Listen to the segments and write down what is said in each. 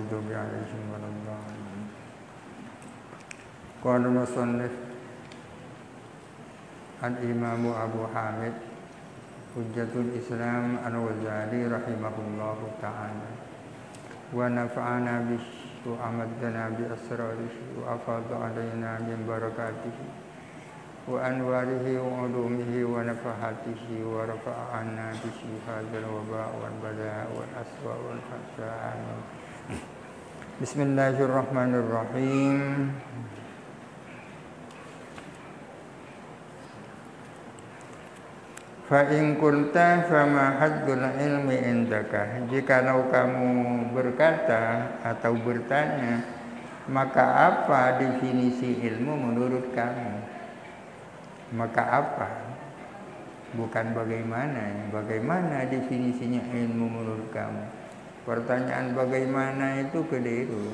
maghdubi 'alaihim waladdallin. Qala musannif al-Imam Abu Hamid Hujjatul Islam Al-Ghazali rahimahullahu ta'ala wa nafa'ana bihi wa amadana bi asrarihi wa afadha alaina min barakatihi wa anwarihi wa ulumihi wa nafahatihi wa rafa'a anna bihi hadzal waba' wal bala' wal aswa wal fahsya. Bismillahirrahmanirrahim. Fa in qulta fama haddul ilmi indaka, jikalau kamu berkata atau bertanya, maka apa definisi ilmu menurut kamu? Maka apa? Bukan bagaimana. Bagaimana definisinya ilmu menurut kamu? Pertanyaan bagaimana itu keliru.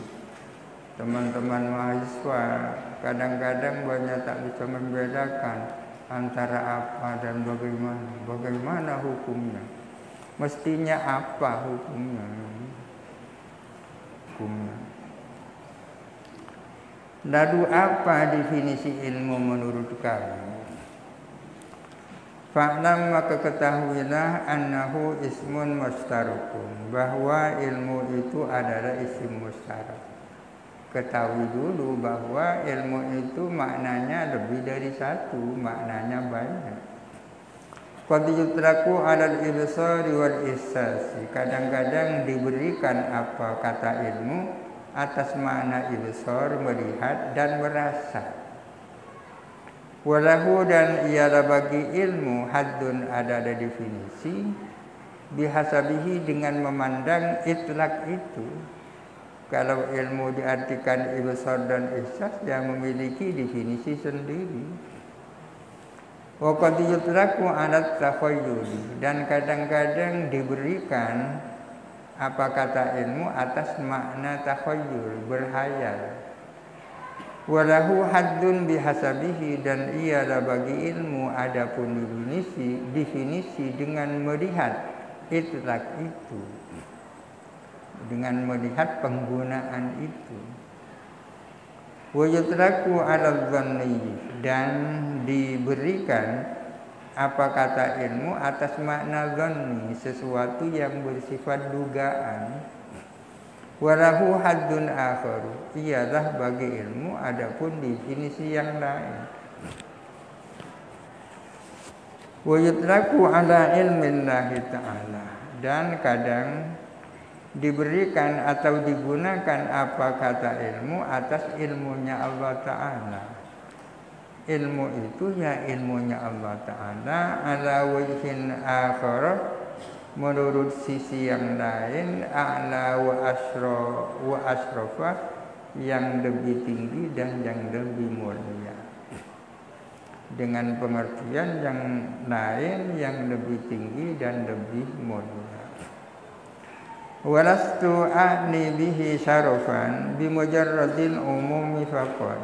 Teman-teman mahasiswa kadang-kadang banyak tak bisa membedakan antara apa dan bagaimana. Bagaimana hukumnya? Mestinya apa hukumnya? Lalu apa definisi ilmu menurut kamu? Fa'lam, maka ketahuilah, annahu ismun mustarakun, bahwa ilmu itu adalah isim mustarak. Ketahui dulu bahwa ilmu itu maknanya lebih dari satu, maknanya banyak. Qad yutraku 'alal ibsari wal ihsasi, kadang-kadang diberikan apa kata ilmu atas makna ibsar, melihat dan merasa. Walahu, dan ialah bagi ilmu haddun, ada definisi, bihasabihi, dengan memandang itlak itu. Kalau ilmu diartikan ibsar dan ihsas, yang memiliki definisi sendiri. Wa qad yutraku 'ala takhayyuli, dan kadang-kadang diberikan apa kata ilmu atas makna takhayyul, berhayal. Walahu haddun bihasabihi, dan ialah bagi ilmu adapun definisi dengan melihat itlak itu, dengan melihat penggunaan itu. Wa yutraku 'ala dhanni, dan diberikan apa kata ilmu atas makna dhanni, sesuatu yang bersifat dugaan. Walahu haddun akharu, ialah bagi ilmu adapun definisi yang lain. Wa yutraku 'ala ilmillahi ta'ala, dan kadang diberikan atau digunakan apa kata ilmu atas ilmunya Allah Ta'ala. Ilmu itu ya ilmunya Allah Ta'ala, ala wajhin akhar, menurut sisi yang lain, a'la wa asrafa, yang lebih tinggi dan yang lebih mulia. Dengan pengertian yang lain, yang lebih tinggi dan lebih mulia. Walastu a'ni bihi syarafan bimujarradil umumi faqad,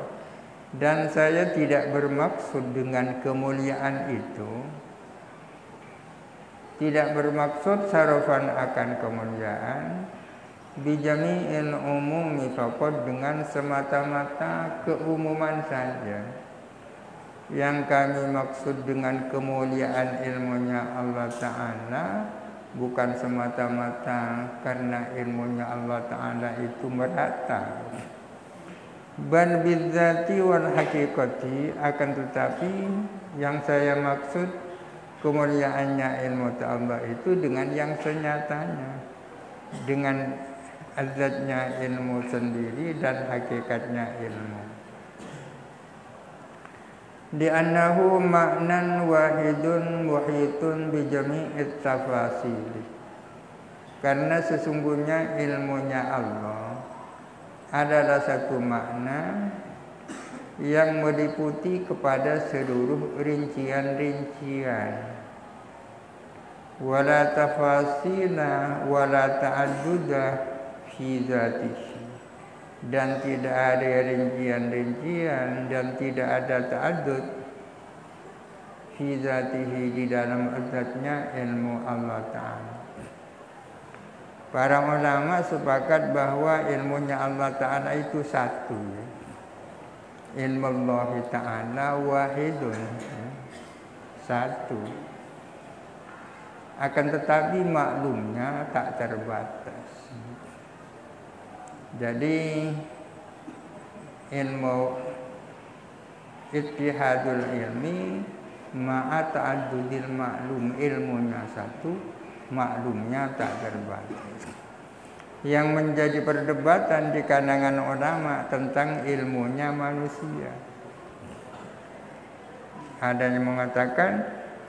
dan saya tidak bermaksud dengan kemuliaan itu, tidak bermaksud syarafan akan kemuliaan, bijami'il umumi faqad, dengan semata-mata keumuman saja. Yang kami maksud dengan kemuliaan ilmunya Allah Ta'ala bukan semata-mata karena ilmunya Allah Ta'ala itu merata, bal bidzati wal haqiqati, akan tetapi yang saya maksud kemuliaannya ilmu Allah itu dengan yang senyatanya, dengan azatnya ilmu sendiri dan hakikatnya ilmu. Li'annahu ma'nan wahidun muhitun bijami'it tafasili, karena sesungguhnya ilmunya Allah adalah satu makna yang meliputi kepada seluruh rincian-rincian. Wala tafasila wala ta'adduda fi dzatihi, dan tidak ada rincian-rincian dan tidak ada ta'addud fi dzatihi, di dalam zatnya ilmu Allah Ta'ala. Para ulama sepakat bahwa ilmunya Allah Ta'ala itu satu. Ilmu Allah Ta'ala wahidun, satu. Akan tetapi maklumnya tak terbatas. Jadi ilmu ittihadul ilmi ma'a ta'addudil maklum, ilmunya satu, maklumnya tak terbatas. Yang menjadi perdebatan di kalangan ulama tentang ilmunya manusia. Ada yang mengatakan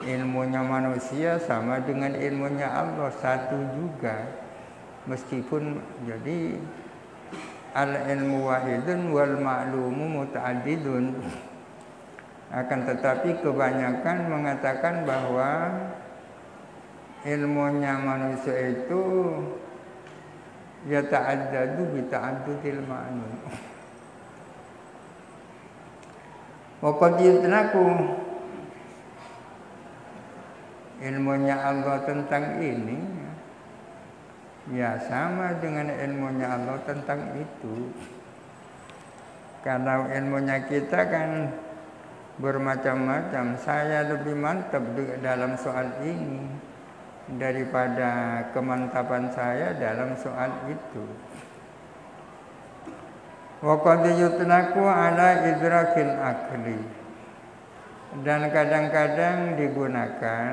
ilmunya manusia sama dengan ilmunya Allah, satu juga. Meskipun jadi al-ilmu wahidun wal ma'lumu muta'addidun. Akan tetapi kebanyakan mengatakan bahwa ilmunya manusia itu ya ta'addadu bi ta'addudil ma'lum. Wa qad yutlaku, ilmunya Allah tentang ini ya sama dengan ilmunya Allah tentang itu. Kalau ilmunya kita kan bermacam-macam, saya lebih mantap dalam soal ini daripada kemantapan saya dalam soal itu. Wa qad yutlaku ala idrakil akli, dan kadang-kadang digunakan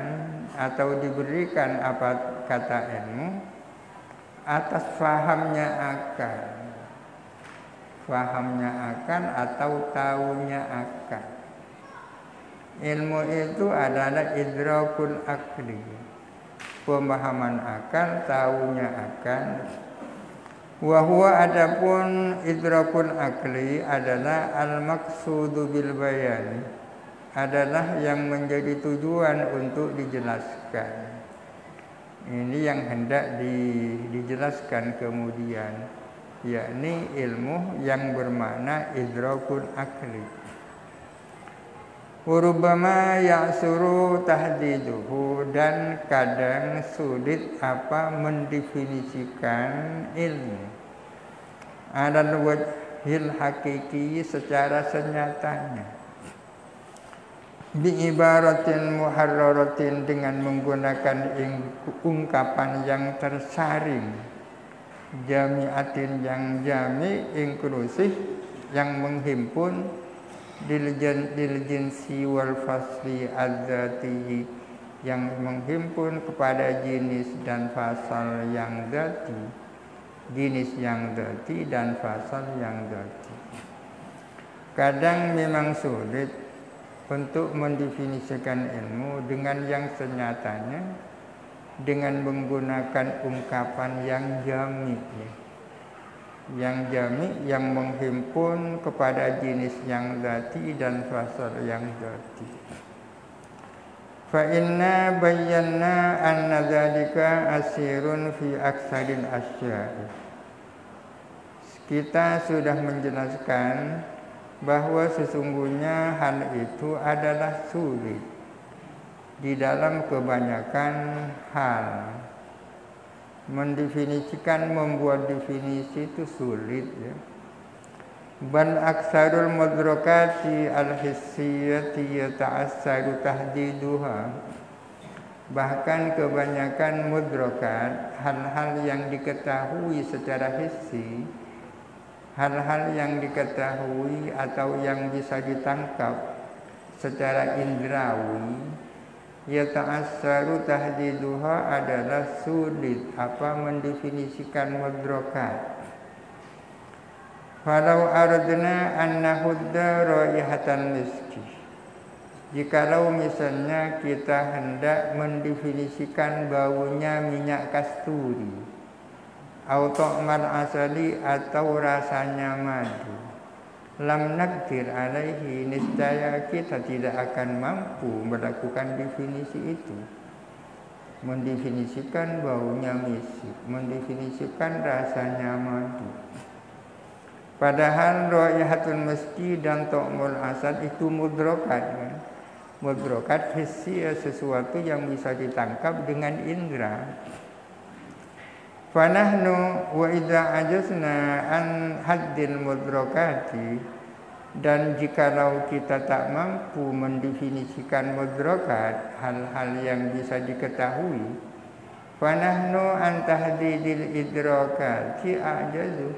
atau diberikan apa kata ilmu atas fahamnya akan atau tahunya akan. Ilmu itu adalah idrakul akli, pemahaman akal, tahunya akan. Wa huwa adapun idrakul akli adalah al-maqsudu bil bayan, adalah yang menjadi tujuan untuk dijelaskan. Ini yang hendak dijelaskan kemudian, yakni ilmu yang bermakna idrakul akli. Urubama ya'suru tahdiduhu, dan kadang sulit mendefinisikan ilmu alal wajhil hakiki, secara senyatanya, bi ibaratin muharraratin, dengan menggunakan ungkapan yang tersaring, jami'atin yang jami, inklusif, yang menghimpun, diljinsi wal fasli adzati, yang menghimpun kepada jenis dan fasal yang dzati, jenis yang dzati dan fasal yang dzati. Kadang memang sulit untuk mendefinisikan ilmu dengan yang senyatanya, dengan menggunakan ungkapan yang jami, yang menghimpun kepada jenis yang dzati dan fasal yang dzati. Fa inna bayyana anna dzalika asirun fi aksaril asya'i. Kita sudah menjelaskan bahwa sesungguhnya hal itu adalah sulit di dalam kebanyakan hal. Mendefinisikan, membuat definisi itu sulit, ya. Bal aksarul mudrakati al-hissiyati yata'assaru tahdiduha. Bahkan kebanyakan mudrakat, hal-hal yang diketahui secara hissi, hal-hal yang diketahui atau yang bisa ditangkap secara indrawi, yata'assaru tahdiduha, adalah sulit mendefinisikan mudrakat. Falau aradna an nahudda raihatan miski, jikalau misalnya kita hendak mendefinisikan baunya minyak kasturi, atau ta'mal asali, atau rasanya madu, lam naqdir alaihi, niscaya kita tidak akan mampu melakukan definisi itu. Mendefinisikan baunya misik, mendefinisikan rasanya madu. Padahal raihatul miski dan ta'mul asal itu mudrokat, kan? Mudrokat hissi, sesuatu yang bisa ditangkap dengan indera. Fanahnu wa idza ajazna an haddil mudrakati, dan jikalau kita tak mampu mendefinisikan mudrakat, hal-hal yang bisa diketahui, fanahnu an tahdidil idrakati ajazu,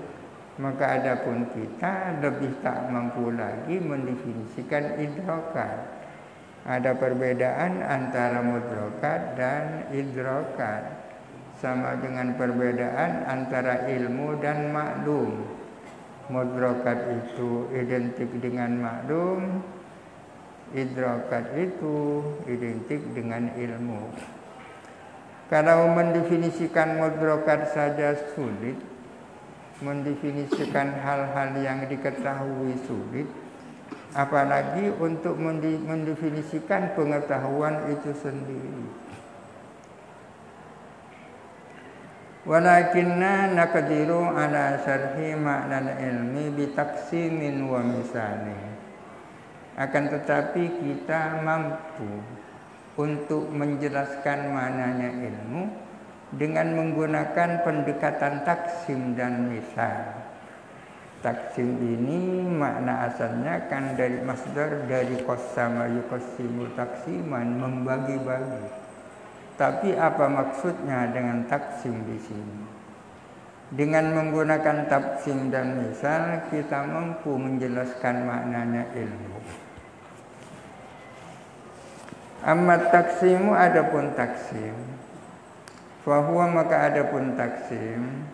maka adapun kita lebih tak mampu lagi mendefinisikan idrakat. Ada perbedaan antara mudrakat dan idrakat, sama dengan perbedaan antara ilmu dan maklum. Mudrakat itu identik dengan maklum, idrakat itu identik dengan ilmu. Kalau mendefinisikan mudrakat saja sulit, mendefinisikan hal-hal yang diketahui sulit, apalagi untuk mendefinisikan pengetahuan itu sendiri. Walakinna naqdiru ala syarhi ma'nal ilmi bitaksimin wa misalin. Akan tetapi kita mampu untuk menjelaskan maknanya ilmu dengan menggunakan pendekatan taksim dan misal. Taksim ini makna asalnya kan dari masdar, dari qassama yuqassimu taksiman, membagi-bagi. Tapi apa maksudnya dengan taksim di sini? Dengan menggunakan taksim dan misal, kita mampu menjelaskan maknanya ilmu. Amma taksimu, adapun taksim, fahuwa, maka adapun taksim,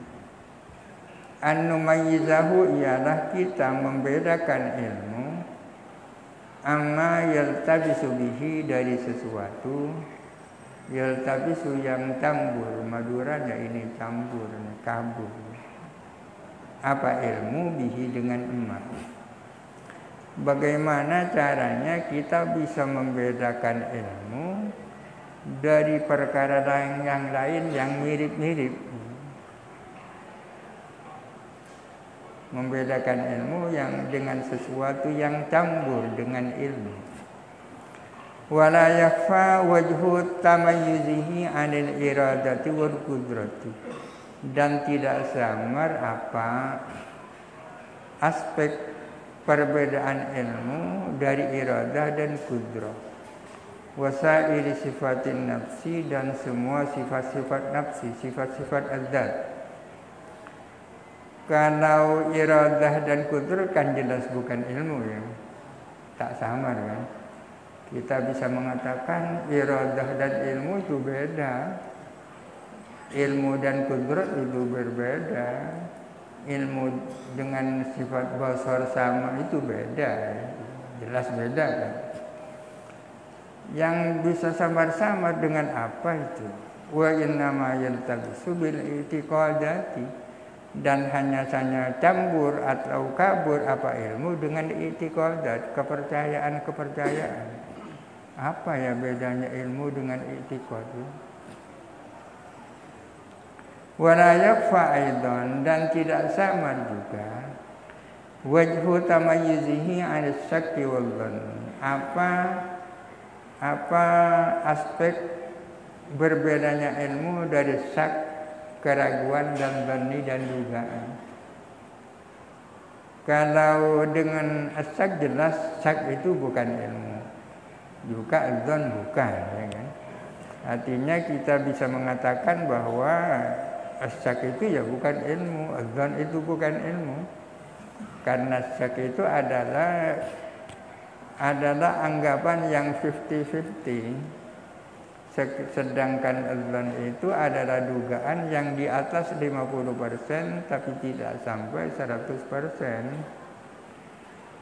an-numayyizahu, ialah kita membedakan ilmu, amma yaltabisu bihi, dari sesuatu, yaltabisu yang campur, maduranya ini campur, kabur. Apa ilmu? Bihi, dengan emas. Bagaimana caranya kita bisa membedakan ilmu dari perkara yang lain yang mirip-mirip? Membedakan ilmu yang dengan sesuatu yang campur dengan ilmu. Wala yakfa wajhu tamayyuzihi 'anil iradati wal qudrati, dan tidak samar apa aspek perbedaan ilmu dari iradah dan kudrah. Wasaili sifatin nafsi, dan semua sifat-sifat nafsi, sifat-sifat adzat. Kalau iradah dan kudrah kan jelas bukan ilmu, ya, tak samar kan. Kita bisa mengatakan iradah dan ilmu itu beda. Ilmu dan kudrat itu berbeda. Ilmu dengan sifat basar sama itu beda, jelas beda kan. Yang bisa samar-samar dengan apa itu? Wa innama yaltabisu bil i'tiqadati, dan hanya saja campur atau kabur apa ilmu dengan i'tiqadat, kepercayaan-kepercayaan. Apa ya bedanya ilmu dengan i'tiqad? Wala yakfa aidan, dan tidak sama juga wajhu tamayyuzihi 'ala syakki wal dhann. Apa aspek berbedanya ilmu dari syak, keraguan, dan dhanni, dan dugaan. Kalau dengan syak jelas syak itu bukan ilmu, juga dhann bukan, ya kan? Artinya kita bisa mengatakan bahwa syak itu ya bukan ilmu, dhann itu bukan ilmu. Karena syak itu adalah anggapan yang 50-50. Sedangkan dhann itu adalah dugaan yang di atas 50% tapi tidak sampai 100%.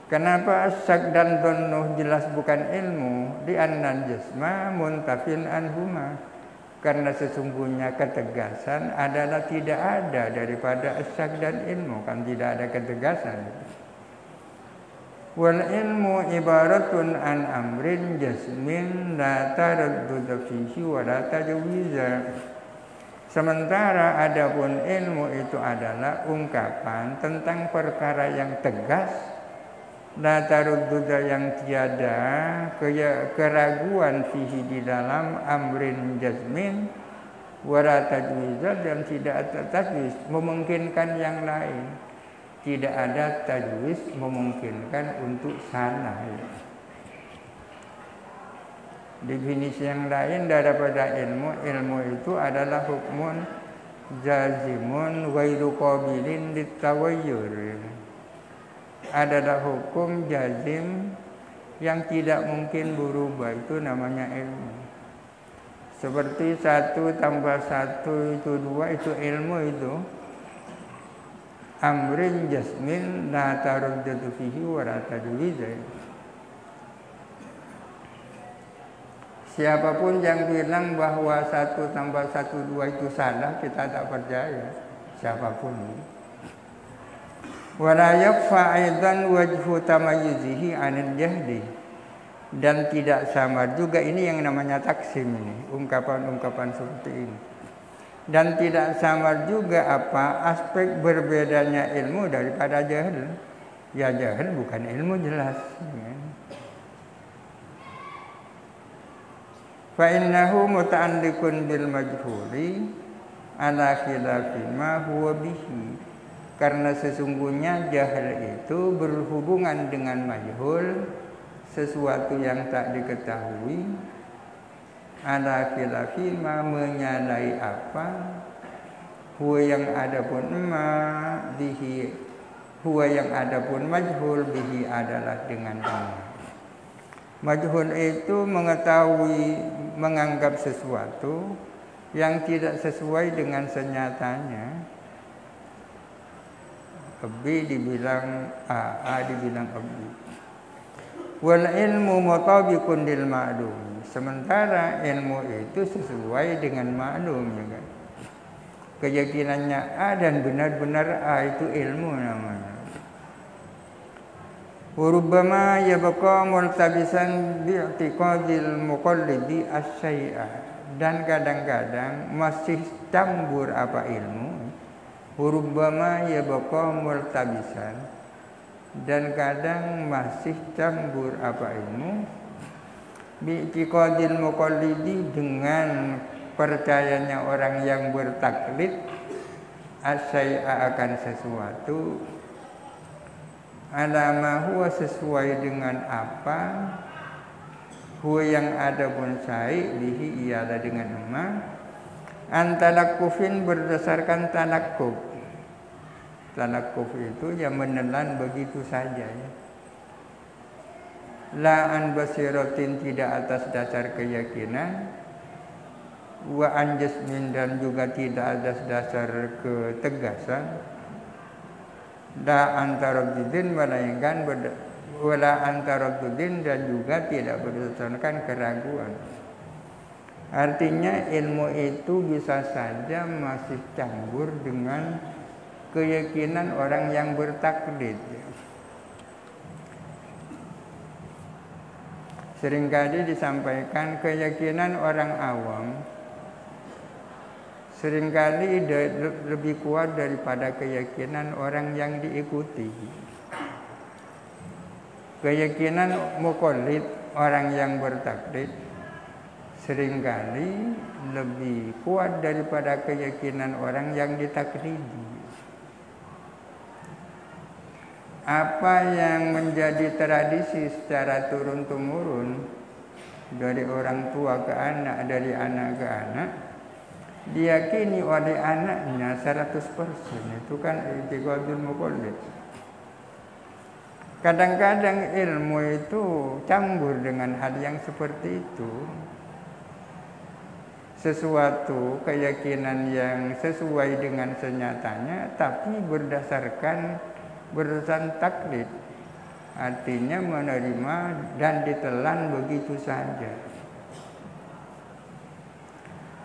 Kenapa syak dan dhann jelas bukan ilmu? Di annal jasma muntafin anhuma. Karena sesungguhnya ketegasan adalah tidak ada daripada syak dan ilmu, kan tidak ada ketegasan. Wal ilmu ibaratun an amrin jasmin la taraddud fihi wa la tajwiza. Sementara adapun ilmu itu adalah ungkapan tentang perkara yang tegas, la taraddud, yang tiada keraguan fihi di dalam amrin jasmin, wala tajwizan, dan tidak ada tajwiz memungkinkan yang lain. Tidak ada tajwiz memungkinkan untuk salah. Definisi yang lain daripada ilmu itu adalah hukmun jazimun ghairu qabilin litawayyur. Adalah hukum jazim yang tidak mungkin berubah, itu namanya ilmu. Seperti 1 tambah 1 itu 2, itu ilmu itu. Amrin jasmin la taruddatu fihi wa la tajwiz. Siapapun yang bilang bahwa 1 tambah 1 2 itu salah, kita tak percaya. Siapapun. Wala yakfa aidan wajhu tamayyuzihi 'anil jahdi. Dan tidak samar juga, ini yang namanya taksim ini, ungkapan-ungkapan seperti ini. Dan tidak samar juga apa aspek berbedanya ilmu daripada jahil. Ya jahil bukan ilmu jelas. Fa innahu muta'alliqun bil majhuli ala khilafi ma huwa bihi. Karena sesungguhnya jahil itu berhubungan dengan majhul, sesuatu yang tak diketahui. Ala khilafi ma, menyalahi apa, huwa yang ada pun ma bihi, huwa yang ada pun majhul bihi adalah dengan ma. Majhul itu mengetahui, menganggap sesuatu yang tidak sesuai dengan senyatanya. B dibilang A dibilang B. Wal ilmu mutabiqun lil ma'lum. Sementara ilmu itu sesuai dengan maklum, ya kan? Keyakinannya A dan benar-benar A itu ilmu namanya. Wa rubbama yabqa multabisan bi'tiqadil muqallidi asy-syai'a. Dan kadang-kadang masih campur apa ilmu. Rubbama yabqa multabisan, dan kadang masih campur apa ilmu bi'tiqadil muqallidi, dengan percayanya orang yang bertaklid asyai'a akan sesuatu, ala ma huwa sesuai dengan apa, huwa yang ada pun syai' bihi ialah dengan ma, antalakufin berdasarkan talakuf. Talakuf itu yang menelan begitu saja, ya. La an basiratin, tidak atas dasar keyakinan. Wa an jasmin, dan juga tidak atas dasar ketegasan. La antaraddudin, melainkan wala antaraddudin, dan juga tidak berdasarkan keraguan. Artinya ilmu itu bisa saja masih campur dengan keyakinan orang yang bertaklid. Seringkali disampaikan keyakinan orang awam seringkali lebih kuat daripada keyakinan orang yang diikuti. Keyakinan muqallid, orang yang bertaklid, seringkali lebih kuat daripada keyakinan orang yang ditaklidi. Apa yang menjadi tradisi secara turun-temurun dari orang tua ke anak, dari anak ke anak, diyakini oleh anaknya 100%, itu kan i'tiqadul muqallid. Kadang-kadang ilmu itu campur dengan hal yang seperti itu. Sesuatu keyakinan yang sesuai dengan senyatanya, tapi berdasarkan taklid, artinya menerima dan ditelan begitu saja.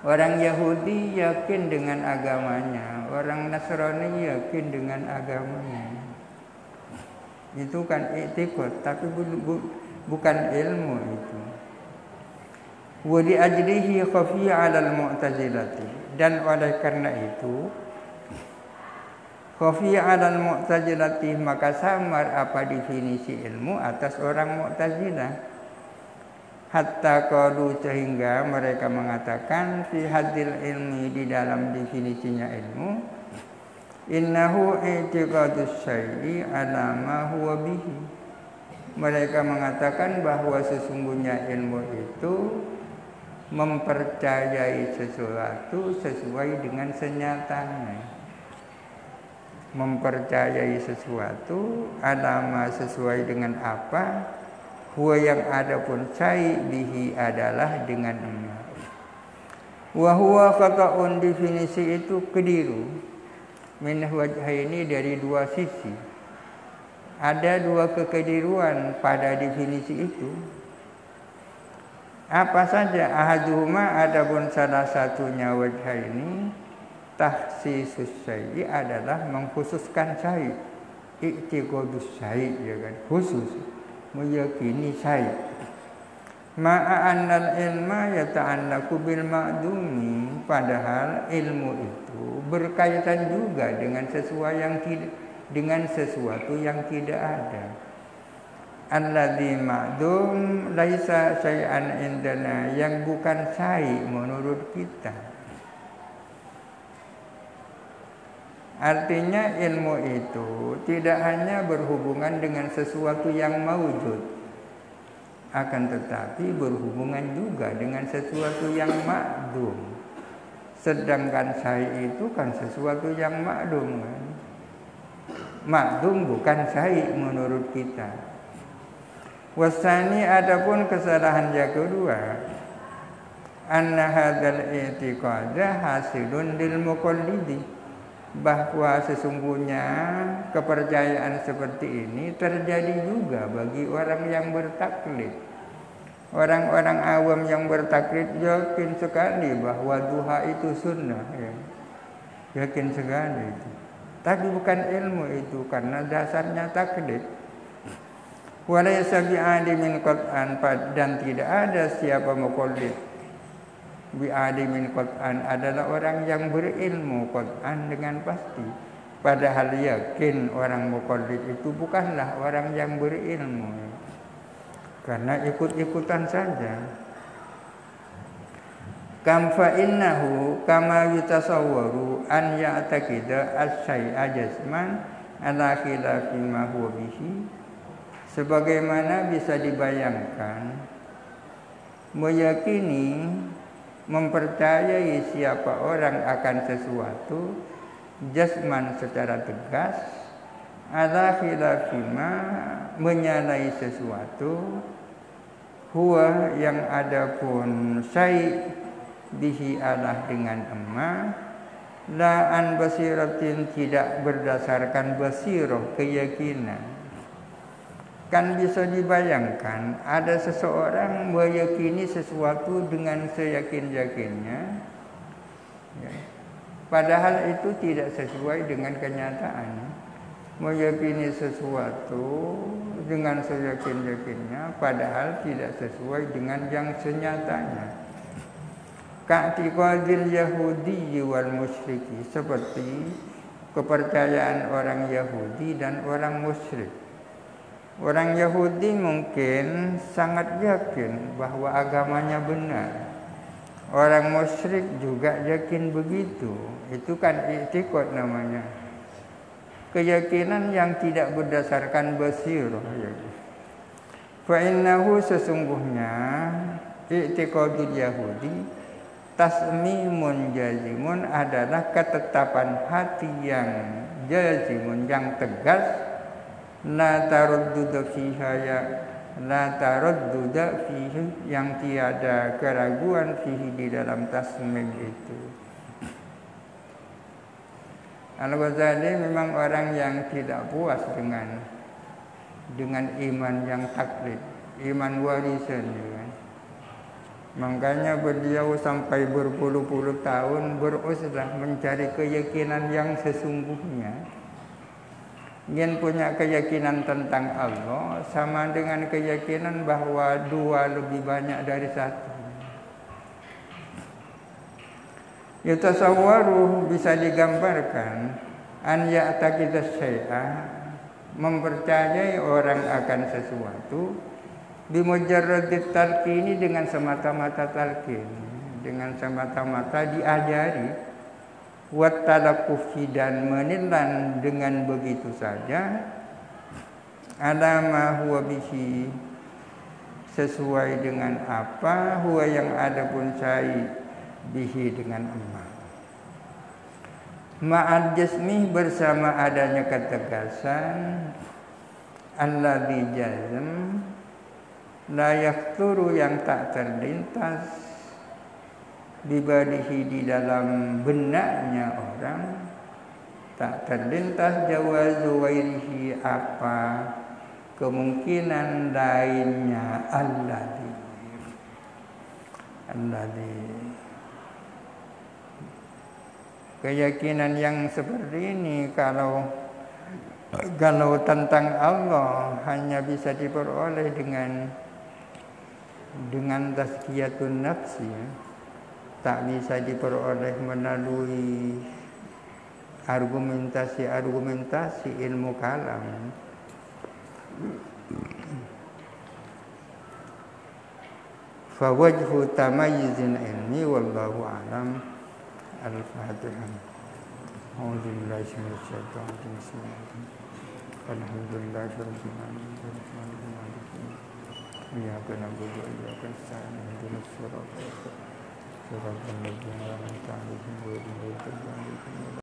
Orang Yahudi yakin dengan agamanya, orang Nasrani yakin dengan agamanya. Itu kan i'tiqad, tapi bukan ilmu itu. Wa li ajlihi khafiya 'alal mu'tazilati, dan oleh karena itu khafiya 'alal mu'tazilati, maka samar apa definisi ilmu atas orang Mu'tazilah. hatta qalu sehingga mereka mengatakan fi hadil ilmi di dalam definisinya ilmu innahu i'tiqadus syai'i ala ma huwa bihi. Mereka mengatakan bahwa sesungguhnya ilmu itu mempercayai sesuatu sesuai dengan senyatanya. Mempercayai sesuatu alama sesuai dengan apa, huwa yang ada pun syai' bihi adalah dengan emas. Wa huwa khata'un definisi itu keliru. Min wajhaini dari dua sisi. Ada dua kekeliruan pada definisi itu. Apa saja? Ahaduhuma adapun salah satunya wajhaini tahsisus syai' adalah mengkhususkan syai'. I'tiqadus syai' ya kan, khusus meyakini syai'. Ma'a annal ilma yata'allaqu bil ma'dumi, padahal ilmu itu berkaitan juga dengan sesuatu yang tidak ada. Alladzi ma'dum laisa syai'an indana, yang bukan syai' menurut kita. Artinya ilmu itu tidak hanya berhubungan dengan sesuatu yang maujud, akan tetapi berhubungan juga dengan sesuatu yang ma'dum. Sedangkan syai' itu kan sesuatu yang ma'dum kan. Ma'dum bukan syai' menurut kita. Wasani adapun kesalahan yang kedua, anna hadzal i'tiqada hasilun lil muqallidi, bahwa sesungguhnya kepercayaan seperti ini terjadi juga bagi orang yang bertaklid. Orang-orang awam yang bertaklid yakin sekali bahwa duha itu sunnah ya. Yakin sekali itu. Tapi bukan ilmu itu, karena dasarnya taklid. Walaysa bi'alimin qat'an, dan tidak ada siapa muqallid bi'alimin qat'an adalah orang yang berilmu qat'an dengan pasti. Padahal yakin orang muqallid itu bukanlah orang yang berilmu, karena ikut-ikutan saja. Kam fa innahu kama yutasawwaru an ya'taqida as-syai'a jazman ala khilafi ma huwa bihi, sebagaimana bisa dibayangkan meyakini, mempercayai siapa orang akan sesuatu jasman secara tegas, ala khilafima menyalahi sesuatu, huwa yang ada pun syai' bihi alah dengan emas, la an basiratin tidak berdasarkan basirah keyakinan. Kan bisa dibayangkan ada seseorang meyakini sesuatu dengan seyakin-yakinnya ya. Padahal itu tidak sesuai dengan kenyataan. Meyakini sesuatu dengan seyakin-yakinnya padahal tidak sesuai dengan yang senyatanya. Ka'tiqadil Yahudi wal musyriki, seperti kepercayaan orang Yahudi dan orang musyrik. Orang Yahudi mungkin sangat yakin bahwa agamanya benar. Orang musyrik juga yakin begitu. Itu kan i'tiqad namanya. Keyakinan yang tidak berdasarkan basirah. Fa innahu sesungguhnya i'tiqadul Yahudi tasmimun jazimun adalah ketetapan hati yang jazimun, yang tegas, la taradduda fiha ya la taradduda fihi, yang tiada keraguan fihi di dalam tasmim itu. Al-Ghazali memang orang yang tidak puas dengan iman yang taklid, iman warisan ya. Makanya beliau sampai berpuluh-puluh tahun berusaha mencari keyakinan yang sesungguhnya. Ingin punya keyakinan tentang Allah sama dengan keyakinan bahwa dua lebih banyak dari satu. Yatasawwaru bisa digambarkan an ya'taqida syai'a, mempercayai orang akan sesuatu, Bimujarradit talqini, dengan semata-mata talqin, dengan semata-mata diajari, wat talaqqufi, dan menelan dengan begitu saja, ala ma huwa bihi, sesuai dengan apa, huwa yang ada pun syai, bihi dengan emak. Ma'al jasmi, bersama adanya ketegasan, alladzi jazm, la yakturu, yang tak terlintas, bibadihi, di dalam benaknya orang, tak terlintas, jawazu wairihi, apa kemungkinan lainnya, alladzi keyakinan yang seperti ini kalau tentang Allah hanya bisa diperoleh dengan tazkiyatun nafsi, tak bisa diperoleh melalui argumentasi ilmu kalam. Fa wajhu tamayyuzin ilmi, wallahu a'lam. Al-Fatihah. A'udzubillahi minasyaitonir rajim. Bismillahirrahmanirrahim. Alhamdulillahirabbil alamin. Iyyaka na'budu wa iyyaka nasta'in. Ihdinas siratal mustaqim. Siratal ladzina an'amta 'alaihim ghairil maghdubi 'alaihim